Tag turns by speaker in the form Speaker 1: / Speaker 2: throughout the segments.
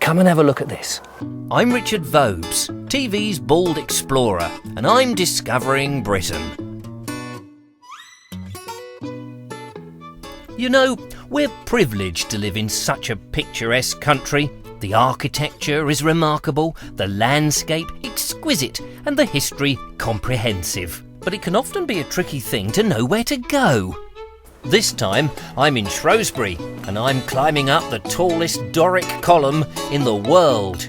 Speaker 1: come and have a look at this.
Speaker 2: I'm Richard Vobes, TV's bald explorer, and I'm discovering Britain. You know, we're privileged to live in such a picturesque country. The architecture is remarkable, the landscape exquisite, and the history comprehensive. But it can often be a tricky thing to know where to go. This time, I'm in Shrewsbury, and I'm climbing up the tallest Doric column in the world.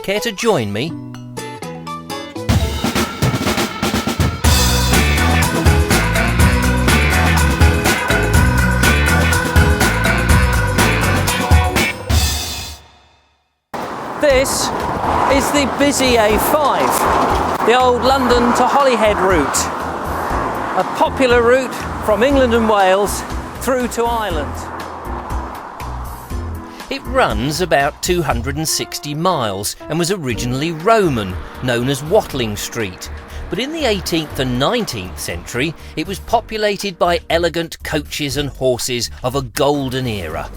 Speaker 2: Care to join me?
Speaker 1: This is the busy A5, the old London to Holyhead route. A popular route from England and Wales through to Ireland.
Speaker 2: It runs about 260 miles and was originally Roman, known as Watling Street. But in the 18th and 19th century, it was populated by elegant coaches and horses of a golden era.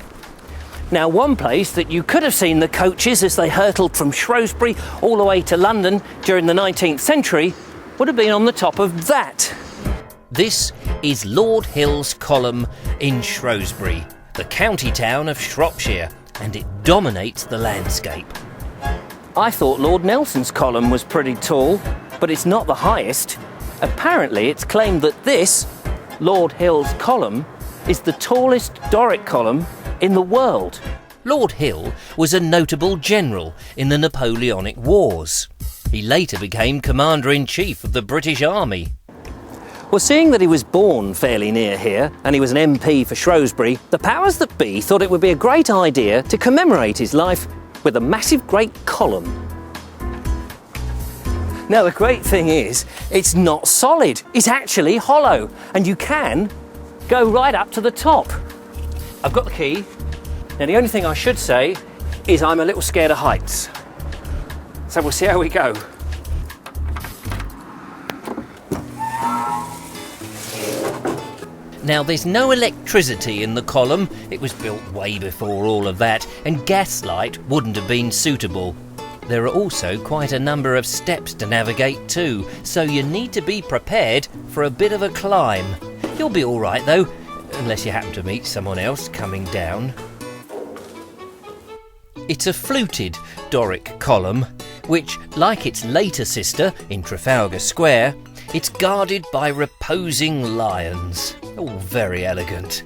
Speaker 1: Now, one place that you could have seen the coaches as they hurtled from Shrewsbury all the way to London during the 19th century would have been on the top of that.
Speaker 2: This is Lord Hill's Column in Shrewsbury, the county town of Shropshire, and it dominates the landscape.
Speaker 1: I thought Lord Nelson's column was pretty tall, but it's not the highest. Apparently, it's claimed that this, Lord Hill's Column, is the tallest Doric column in the world.
Speaker 2: Lord Hill was a notable general in the Napoleonic Wars. He later became Commander-in-Chief of the British Army.
Speaker 1: Well, seeing that he was born fairly near here, and he was an MP for Shrewsbury, the powers that be thought it would be a great idea to commemorate his life with a massive great column. Now, the great thing is, it's not solid, it's actually hollow, and you can go right up to the top. I've got the key. Now, the only thing I should say is I'm a little scared of heights. So we'll see how we go.
Speaker 2: Now, there's no electricity in the column. It was built way before all of that, and gaslight wouldn't have been suitable. There are also quite a number of steps to navigate too, so you need to be prepared for a bit of a climb. You'll be all right though, unless you happen to meet someone else coming down. It's a fluted Doric column, which, like its later sister in Trafalgar Square, it's guarded by reposing lions. All very elegant.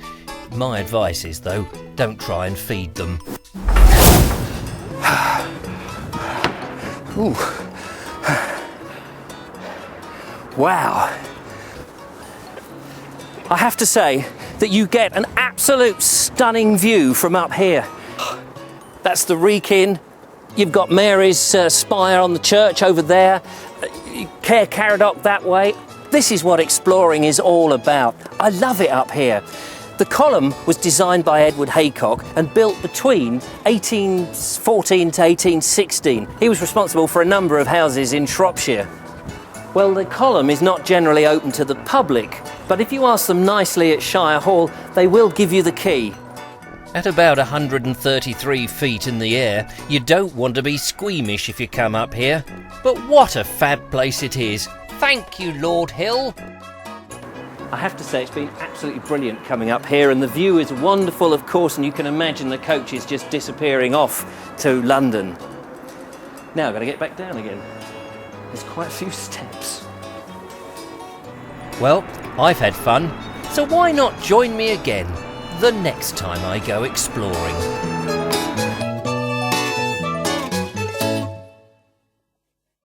Speaker 2: My advice is, though, don't try and feed them.
Speaker 1: Ooh. Wow. I have to say that you get an absolute stunning view from up here. That's the Wrekin. You've got Mary's spire on the church over there. Caer Caradoc that way. This is what exploring is all about. I love it up here. The column was designed by Edward Haycock and built between 1814 to 1816. He was responsible for a number of houses in Shropshire. Well, the column is not generally open to the public, but if you ask them nicely at Shire Hall, they will give you the key.
Speaker 2: At about 133 feet in the air, you don't want to be squeamish if you come up here. But what a fab place it is. Thank you, Lord Hill.
Speaker 1: I have to say it's been absolutely brilliant coming up here, and the view is wonderful, of course, and you can imagine the coaches just disappearing off to London. Now I've got to get back down again. There's quite a few steps.
Speaker 2: Well, I've had fun, so why not join me again the next time I go exploring?